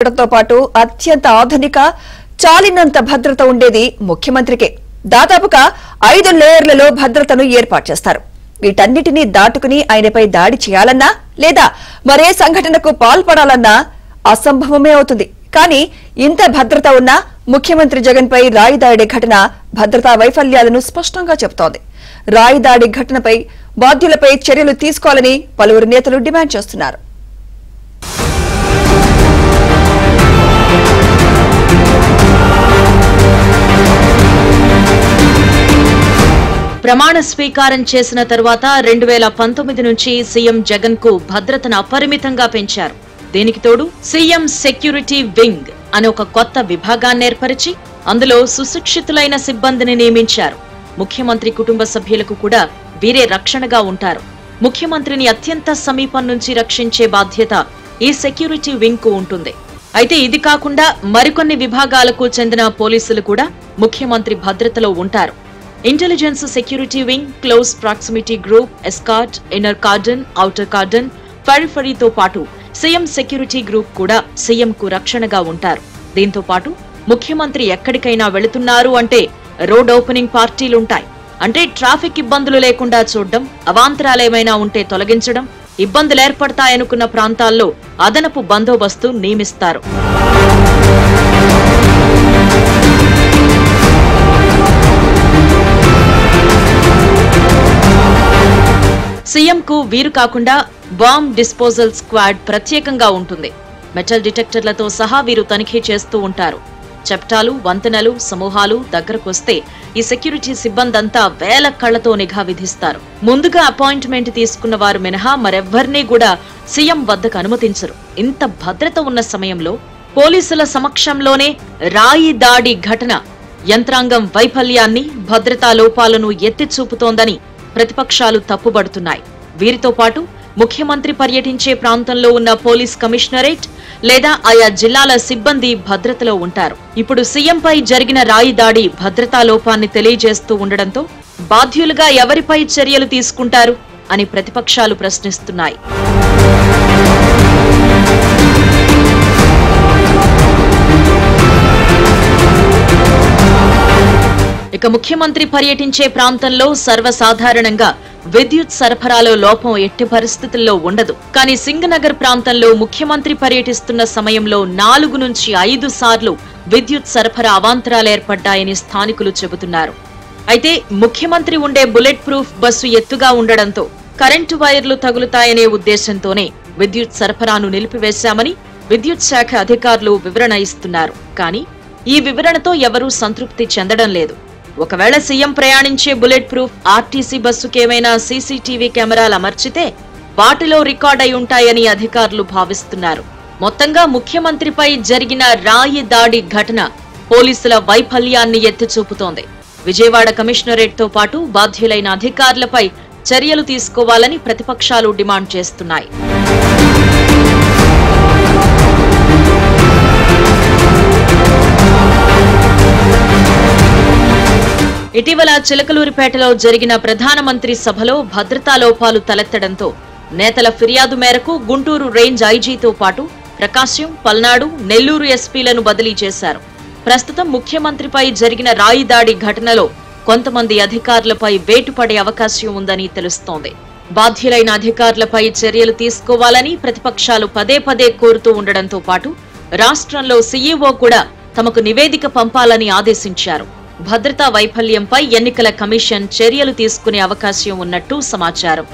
తో పాటు అత్యంత ఆధునిక చాలినంత భద్రత ఉండేది ముఖ్యమంత్రికే. దాదాపుగా 5 లేయర్లలో భద్రతను ఏర్పాటు చేస్తారు. వీటన్నిటిని దాటుకుని ఆయనపై దాడి చేయాలన్నా లేదా మరే సంఘటనకు పాల్పడాలన్నా అసంభవమే అవుతుంది. కానీ ఇంత భద్రత ఉన్న ముఖ్యమంత్రి జగన్ పై రాయి దాడి ఘటన భద్రతా వైఫల్యాలను స్పష్టంగా చెబుతోంది. రాయి దాడి ఘటనపై బాధ్యులపై చర్యలు తీసుకోవాలని పలువురు నేతలు డిమాండ్ చేస్తున్నారు. ప్రమాణ స్వీకారం చేసిన తర్వాత 2019 నుంచి సీఎం జగన్ కు భద్రతను అపరిమితంగా పెంచారు. దీనికి తోడు సీఎం సెక్యూరిటీ వింగ్ అనే ఒక కొత్త విభాగాన్ని ఏర్పరిచి అందులో సుశిక్షితులైన సిబ్బందిని నియమించారు. ముఖ్యమంత్రి కుటుంబ సభ్యులకు కూడా వీరే రక్షణగా ఉంటారు. ముఖ్యమంత్రిని అత్యంత సమీపం నుంచి రక్షించే బాధ్యత ఈ సెక్యూరిటీ వింగ్ కు ఉంటుంది. అయితే ఇది కాకుండా మరికొన్ని విభాగాలకు చెందిన పోలీసులు కూడా ముఖ్యమంత్రి భద్రతలో ఉంటారు. Intelligence security wing, close proximity group, escort, inner cordon, outer cordon, పెరిఫరీతో పాటు సీఎం సెక్యూరిటీ గ్రూప్ కూడా సీఎం కు రక్షణగా ఉంటారు. దీంతో పాటు ముఖ్యమంత్రి ఎక్కడికైనా వెళుతున్నారు అంటే రోడ్ ఓపెనింగ్ పార్టీలుంటాయి. అంటే ట్రాఫిక్ ఇబ్బందులు లేకుండా చూడడం, అవాంతరాలేమైనా ఉంటే తొలగించడం, ఇబ్బందులు ఏర్పడతాయనుకున్న ప్రాంతాల్లో అదనపు బందోబస్తు నియమిస్తారు. సీఎం కు వీరు కాకుండా బాంబ్ డిస్పోజల్ స్క్వాడ్ ప్రత్యేకంగా ఉంటుంది. మెటల్ డిటెక్టర్లతో సహా వీరు తనిఖీ చేస్తూ ఉంటారు. చప్టాలు, వంతెనలు, సమూహాలు దగ్గరకొస్తే ఈ సెక్యూరిటీ సిబ్బందంతా వేల కళ్లతో నిఘా విధిస్తారు. ముందుగా అపాయింట్మెంట్ తీసుకున్న వారు మినహా మరెవ్వరినీ కూడా సీఎం వద్దకు అనుమతించరు. ఇంత భద్రత ఉన్న సమయంలో పోలీసుల సమక్షంలోనే రాయి దాడి ఘటన యంత్రాంగం వైఫల్యాన్ని, భద్రతా లోపాలను ఎత్తి చూపుతోందని ప్రతిపక్షాలు తప్పుబడుతున్నాయి. వీరితో పాటు ముఖ్యమంత్రి పర్యటించే ప్రాంతంలో ఉన్న పోలీస్ కమిషనరేట్ లేదా ఆయా జిల్లాల సిబ్బంది భద్రతలో ఉంటారు. ఇప్పుడు సీఎంపై జరిగిన రాయి దాడి భద్రతా లోపాన్ని తెలియజేస్తూ ఉండడంతో బాధ్యులుగా ఎవరిపై చర్యలు తీసుకుంటారు అని ప్రతిపక్షాలు ప్రశ్నిస్తున్నాయి. ఇక ముఖ్యమంత్రి పర్యటించే ప్రాంతంలో సర్వసాధారణంగా విద్యుత్ సరఫరాలో లోపం ఎట్టి పరిస్థితుల్లో ఉండదు. కానీ సింగనగర్ ప్రాంతంలో ముఖ్యమంత్రి పర్యటిస్తున్న సమయంలో 4 నుంచి 5 సార్లు విద్యుత్ సరఫరా అవాంతరాలు ఏర్పడ్డాయని స్థానికులు చెబుతున్నారు. అయితే ముఖ్యమంత్రి ఉండే బుల్లెట్ ప్రూఫ్ బస్సు ఎత్తుగా ఉండడంతో కరెంటు వైర్లు తగులుతాయనే ఉద్దేశంతోనే విద్యుత్ సరఫరాను నిలిపివేశామని విద్యుత్ శాఖ అధికారులు వివరణ ఇస్తున్నారు. కానీ ఈ వివరణతో ఎవరూ సంతృప్తి చెందడం లేదు. ఒకవేళ సీఎం ప్రయాణించే బుల్లెట్ ప్రూఫ్ ఆర్టీసీ బస్సుకేమైనా సీసీటీవీ కెమెరాలు అమర్చితే వాటిలో రికార్డ్ అయి ఉంటాయని అధికారులు భావిస్తున్నారు. మొత్తంగా ముఖ్యమంత్రిపై జరిగిన రాయి దాడి ఘటన పోలీసుల వైఫల్యాన్ని ఎత్తిచూపుతోంది. విజయవాడ కమిషనరేట్ తో పాటు బాధ్యులైన అధికారులపై చర్యలు తీసుకోవాలని ప్రతిపక్షాలు డిమాండ్ చేస్తున్నాయి. ఇటీవల చిలకలూరిపేటలో జరిగిన ప్రధానమంత్రి సభలో భద్రతా లోపాలు తలెత్తడంతో నేతల ఫిర్యాదు మేరకు గుంటూరు రేంజ్ ఐజీతో పాటు ప్రకాశం, పల్నాడు, నెల్లూరు ఎస్పీలను బదిలీ చేశారు. ప్రస్తుతం ముఖ్యమంత్రిపై జరిగిన రాయి దాడి ఘటనలో కొంతమంది అధికారులపై వేటు పడే అవకాశం ఉందని తెలుస్తోంది. బాధ్యులైన అధికారులపై చర్యలు తీసుకోవాలని ప్రతిపక్షాలు పదే పదే కోరుతూ ఉండడంతో పాటు రాష్ట్రంలో సీఈఓ కూడా తమకు నివేదిక పంపాలని ఆదేశించారు. భద్రతా వైఫల్యంపై ఎన్నికల కమిషన్ చర్యలు తీసుకునే అవకాశం ఉన్నట్టు సమాచారం.